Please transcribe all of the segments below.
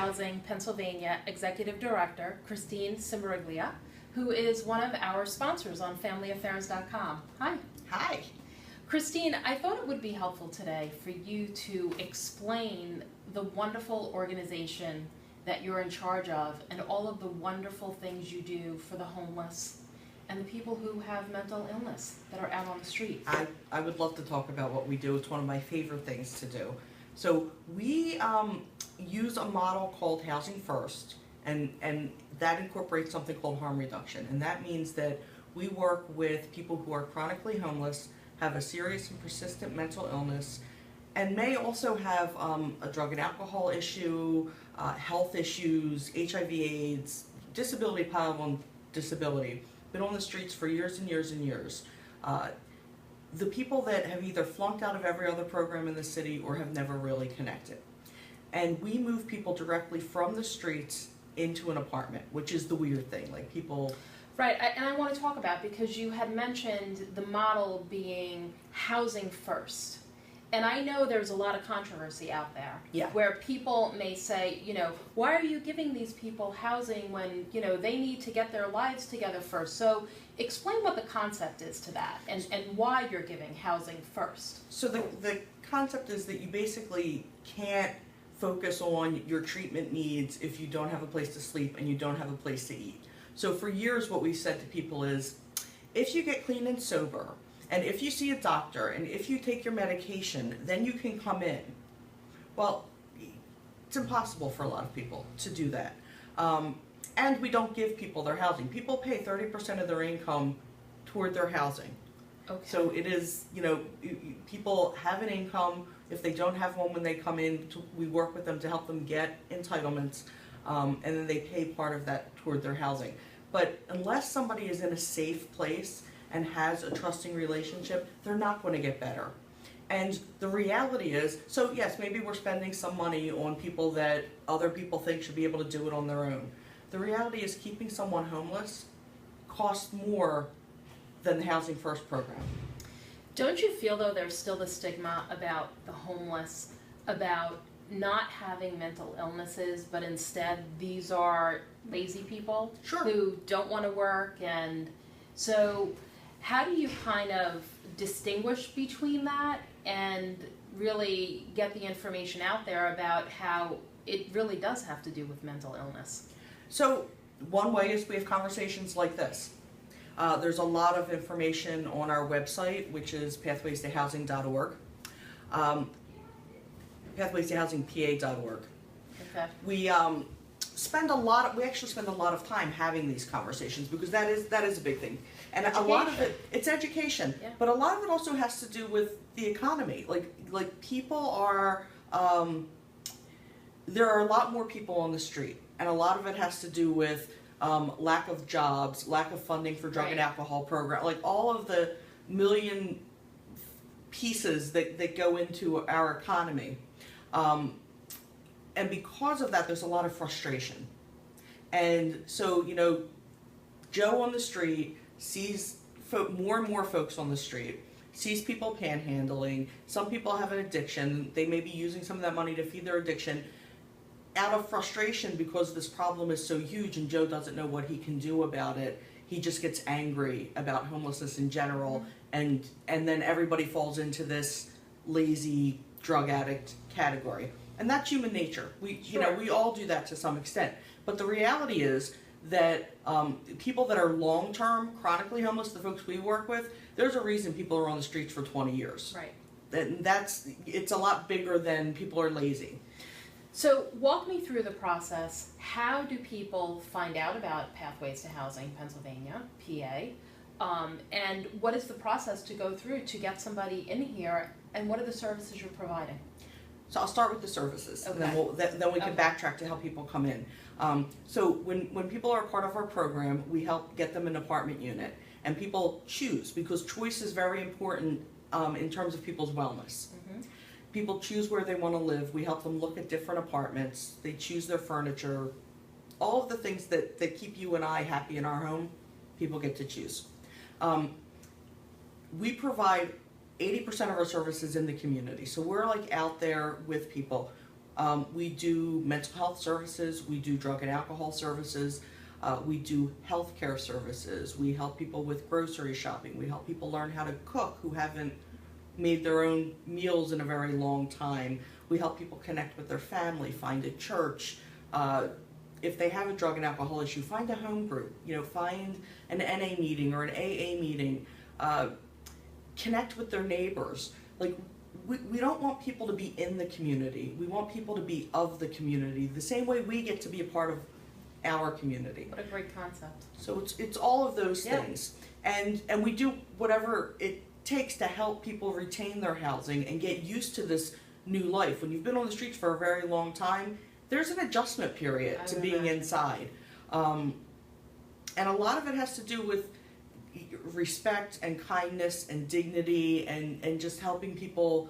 Housing Pennsylvania Executive Director, Christine Simiriglia, who is one of our sponsors on FamilyAffaires.com. Hi. Hi. Christine, I thought it would be helpful today for you to explain the wonderful organization that you're in charge of and all of the wonderful things you do for the homeless and the people who have mental illness that are out on the street. I would love to talk about what we do. It's one of my favorite things to do. So we use a model called Housing First, and that incorporates something called harm reduction. And that means that we work with people who are chronically homeless, have a serious and persistent mental illness, and may also have a drug and alcohol issue, health issues, HIV/AIDS, disability, piled on disability, been on the streets for years and years and years. The people that have either flunked out of every other program in the city or have never really connected. And we move people directly from the streets into an apartment, which is the weird thing, like people... Right, and I want to talk about, because you had mentioned the model being housing first. And I know there's a lot of controversy out there, where people may say, why are you giving these people housing when, they need to get their lives together first? So explain what the concept is to that and why you're giving housing first. So the concept is that you basically can't focus on your treatment needs if you don't have a place to sleep and you don't have a place to eat. So for years what we've said to people is, if you get clean and sober, and if you see a doctor, and if you take your medication, then you can come in. Well, it's impossible for a lot of people to do that. And we don't give people their housing. People pay 30% of their income toward their housing. Okay. So it is, people have an income. If they don't have one when they come in, we work with them to help them get entitlements, and then they pay part of that toward their housing. But unless somebody is in a safe place and has a trusting relationship, they're not going to get better. And the reality is, so yes, maybe we're spending some money on people that other people think should be able to do it on their own. The reality is keeping someone homeless costs more than the Housing First program. Don't you feel, though, there's still the stigma about the homeless, about not having mental illnesses, but instead these are lazy people who don't want to work? And so how do you kind of distinguish between that and really get the information out there about how it really does have to do with mental illness? So one way is we have conversations like this. There's a lot of information on our website, which is pathwaystohousing.org, pathwaystohousingpa.org. Okay. We actually spend a lot of time having these conversations, because that is a big thing. And education. A lot of it, it's education, but a lot of it also has to do with the economy. Like people are, there are a lot more people on the street, and a lot of it has to do with lack of jobs, lack of funding for drug and alcohol program, like all of the million pieces that go into our economy. And because of that, there's a lot of frustration. And so, Joe on the street sees more and more folks on the street, sees people panhandling. Some people have an addiction. They may be using some of that money to feed their addiction. Out of frustration, because this problem is so huge and Joe doesn't know what he can do about it, he just gets angry about homelessness in general, and then everybody falls into this lazy drug addict category. And that's human nature. We all do that to some extent. But the reality is that people that are long-term, chronically homeless, the folks we work with, there's a reason people are on the streets for 20 years. Right. And it's a lot bigger than people are lazy. So walk me through the process. How do people find out about Pathways to Housing Pennsylvania, PA? And what is the process to go through to get somebody in here, and what are the services you're providing? So I'll start with the services, okay. And then we can backtrack to help people come in. So when people are a part of our program, we help get them an apartment unit, and people choose, because choice is very important in terms of people's wellness. Mm-hmm. People choose where they want to live. We help them look at different apartments. They choose their furniture. All of the things that keep you and I happy in our home, people get to choose. We provide 80% of our services in the community. So we're like out there with people. We do mental health services, we do drug and alcohol services, we do healthcare services, we help people with grocery shopping, we help people learn how to cook who haven't made their own meals in a very long time. We help people connect with their family, find a church. If they have a drug and alcohol issue, find a home group, find an NA meeting or an AA meeting, connect with their neighbors. Like, we don't want people to be in the community. We want people to be of the community, the same way we get to be a part of our community. What a great concept. So it's all of those things. And we do whatever it takes to help people retain their housing and get used to this new life. When you've been on the streets for a very long time, there's an adjustment period to being inside. And a lot of it has to do with respect and kindness and dignity and just helping people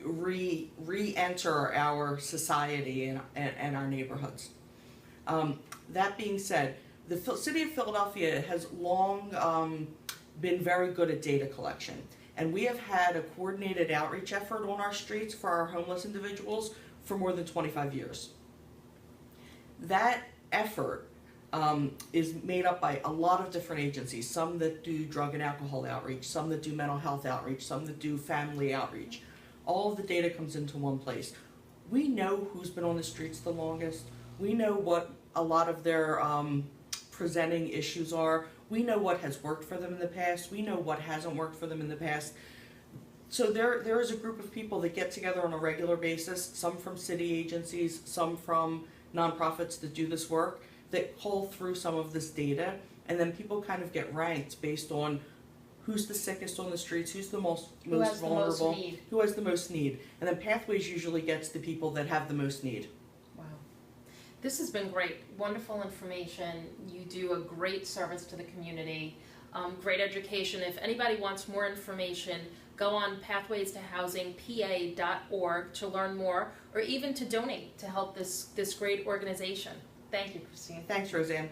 re-enter our society and our neighborhoods. That being said, the city of Philadelphia has long been very good at data collection, and we have had a coordinated outreach effort on our streets for our homeless individuals for more than 25 years. That effort is made up by a lot of different agencies, some that do drug and alcohol outreach, some that do mental health outreach, some that do family outreach. All of the data comes into one place. We know who's been on the streets the longest. We know what a lot of their presenting issues are. We know what has worked for them in the past. We know what hasn't worked for them in the past. So there is a group of people that get together on a regular basis, some from city agencies, some from nonprofits that do this work, that cull through some of this data, and then people kind of get ranked based on who's the sickest on the streets, who's the most vulnerable, who has the most need. And then Pathways usually gets the people that have the most need. Wow. This has been great. Wonderful information. You do a great service to the community. Great education. If anybody wants more information, go on pathwaystohousingpa.org to learn more, or even to donate to help this great organization. Thank you, Christine. Thanks, Roseann.